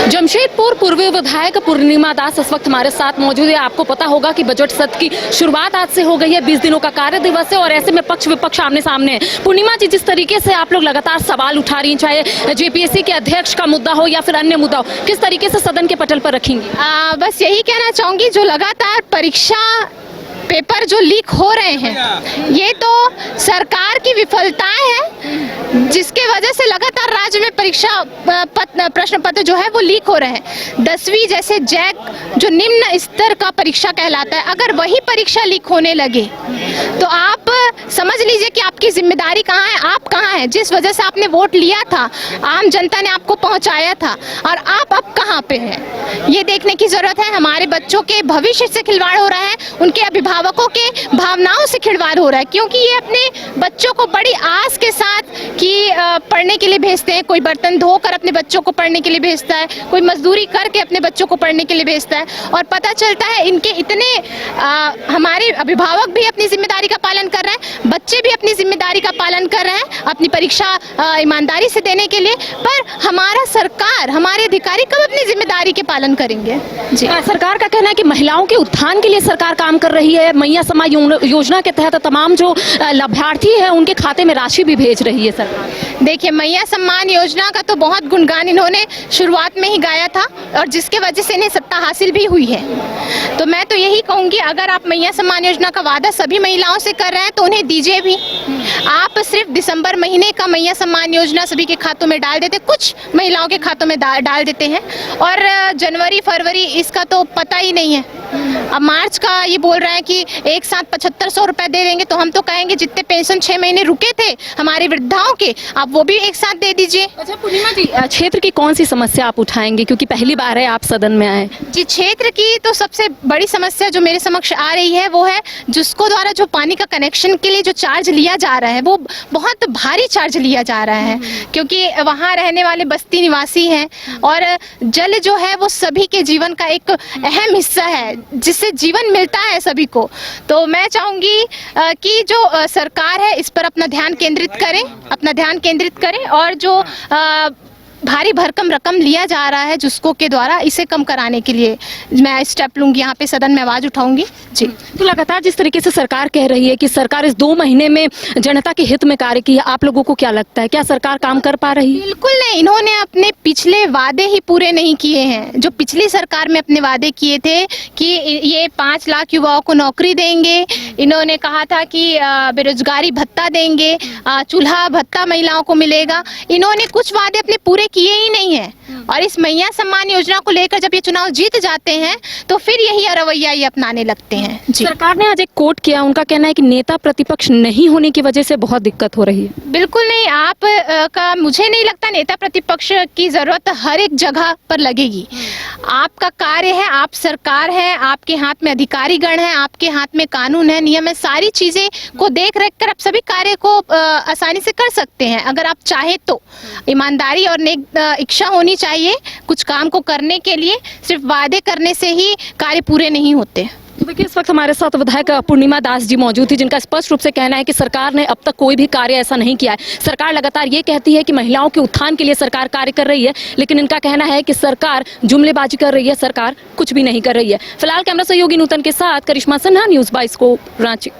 जमशेदपुर पूर्व विधायक पूर्णिमा दास इस वक्त हमारे साथ मौजूद है। आपको पता होगा कि बजट सत्र की शुरुआत आज से हो गई है। 20 दिनों का कार्य दिवस है और ऐसे में पक्ष विपक्ष आमने सामने है। पूर्णिमा जी, जिस तरीके से आप लोग लगातार सवाल उठा रही हैं, चाहे जेपीएससी के अध्यक्ष का मुद्दा हो या फिर अन्य मुद्दा हो, किस तरीके से सदन के पटल पर रखेंगी? बस यही कहना चाहूंगी, जो लगातार परीक्षा पेपर जो लीक हो रहे हैं, ये तो सरकार की विफलताएं हैं, जिसके वजह से लगातार राज्य में परीक्षा प्रश्न पत्र जो है वो लीक हो रहे हैं। 10वीं जैसे जैक जो निम्न स्तर का परीक्षा कहलाता है, अगर वही परीक्षा लीक होने लगे तो आप समझ लीजिए कि आपकी जिम्मेदारी कहाँ है, आप कहाँ हैं। जिस वजह से आपने वोट लिया था, आम जनता ने आपको पहुँचाया था, और आप अब कहाँ पे हैं, ये देखने की जरूरत है। हमारे बच्चों के भविष्य से खिलवाड़ हो रहा है, उनके अभिभावकों के भावनाओं से खिलवाड़ हो रहा है, क्योंकि ये अपने बच्चों को बड़ी आस के साथ कि पढ़ने के लिए भेजते हैं। कोई बर्तन धोकर अपने बच्चों को पढ़ने के लिए भेजता है, कोई मजदूरी करके अपने बच्चों को पढ़ने के लिए भेजता है, और पता चलता है इनके इतने हमारे अभिभावक भी अपनी जिम्मेदारी का पालन कर रहे हैं, बच्चे भी अपनी जिम्मेदारी का पालन कर रहे हैं अपनी परीक्षा ईमानदारी से देने के लिए, पर हमारा सरकार, हमारे अधिकारी कब अपनी जिम्मेदारी के पालन करेंगे? जी, सरकार का कहना है कि महिलाओं के उत्थान के लिए सरकार काम कर रही है। मैया समाज योजना के तहत तमाम जो लाभार्थी है उनके खाते में राशि भी भेज रही है सरकार। देखिए, मैया सम्मान योजना का तो बहुत गुणगान इन्होंने शुरुआत में ही गाया था, और जिसके वजह से इन्हें सत्ता हासिल भी हुई है। तो मैं तो यही कहूँगी, अगर आप मैया सम्मान योजना का वादा सभी महिलाओं से कर रहे हैं तो उन्हें दीजिए भी। आप सिर्फ दिसंबर महीने का मैया सम्मान योजना सभी के खातों में डाल देते, कुछ महिलाओं के खातों में डाल देते हैं, और जनवरी फरवरी इसका तो पता ही नहीं है। अब मार्च का ये बोल रहे हैं कि एक साथ 7500 रुपए दे देंगे, तो हम तो कहेंगे जितने पेंशन 6 महीने रुके थे हमारे वृद्धाओं के, आप वो भी एक साथ दे दीजिए। अच्छा पूर्णिमा जी, क्षेत्र की कौन सी समस्या आप उठाएंगे, क्योंकि पहली बार है आप सदन में आए? जी, क्षेत्र की तो सबसे बड़ी समस्या जो मेरे समक्ष आ रही है वो है जिसको द्वारा जो पानी का कनेक्शन के लिए जो चार्ज लिया जा रहा है, वो बहुत भारी चार्ज लिया जा रहा है, क्योंकि वहाँ रहने वाले बस्ती निवासी हैं, और जल जो है वो सभी के जीवन का एक अहम हिस्सा है, जिससे जीवन मिलता है सभी को। तो मैं चाहूँगी कि जो सरकार है इस पर अपना ध्यान केंद्रित करें, और जो भारी भरकम रकम लिया जा रहा है जिसको के द्वारा, इसे कम कराने के लिए मैं स्टेप लूंगी, यहाँ पे सदन में आवाज उठाऊंगी। जी, तो लगातार जिस तरीके से सरकार कह रही है कि सरकार इस 2 महीने में जनता के हित में कार्य किया, आप लोगों को क्या लगता है, क्या सरकार काम कर पा रही है? बिल्कुल नहीं, इन्होंने अपने पिछले वादे ही पूरे नहीं किए हैं। जो पिछली सरकार में अपने वादे किए थे कि ये 5 लाख युवाओं को नौकरी देंगे, इन्होंने कहा था कि बेरोजगारी भत्ता देंगे, चूल्हा भत्ता महिलाओं को मिलेगा, इन्होंने कुछ वादे अपने पूरे किए ही नहीं है। और इस मैया सम्मान योजना को लेकर जब ये चुनाव जीत जाते हैं तो फिर यही रवैया ये अपनाने लगते हैं। जी, सरकार ने आज एक कोट किया, उनका कहना है कि नेता प्रतिपक्ष नहीं होने की वजह से बहुत दिक्कत हो रही है। बिल्कुल नहीं, आप का मुझे नहीं लगता नेता प्रतिपक्ष की जरूरत हर एक जगह पर लगेगी। आपका कार्य है, आप सरकार है, आपके हाथ में अधिकारी गण है, आपके हाथ में कानून है, नियम है, सारी चीजें को देख रेख कर आप सभी कार्य को आसानी से कर सकते हैं, अगर आप चाहे तो। ईमानदारी और नेक इच्छा होनी चाहिए कुछ काम को करने के लिए, सिर्फ वादे करने से ही कार्य पूरे नहीं होते। तो देखिए, इस वक्त हमारे साथ विधायक पूर्णिमा दास जी मौजूद थी, जिनका स्पष्ट रूप से कहना है कि सरकार ने अब तक कोई भी कार्य ऐसा नहीं किया है। सरकार लगातार ये कहती है कि महिलाओं के उत्थान के लिए सरकार कार्य कर रही है, लेकिन इनका कहना है कि सरकार जुमलेबाजी कर रही है, सरकार कुछ भी नहीं कर रही है। फिलहाल कैमरा सहयोगी नूतन के साथ करिश्मा सिन्हा, न्यूज़ 22 रांची।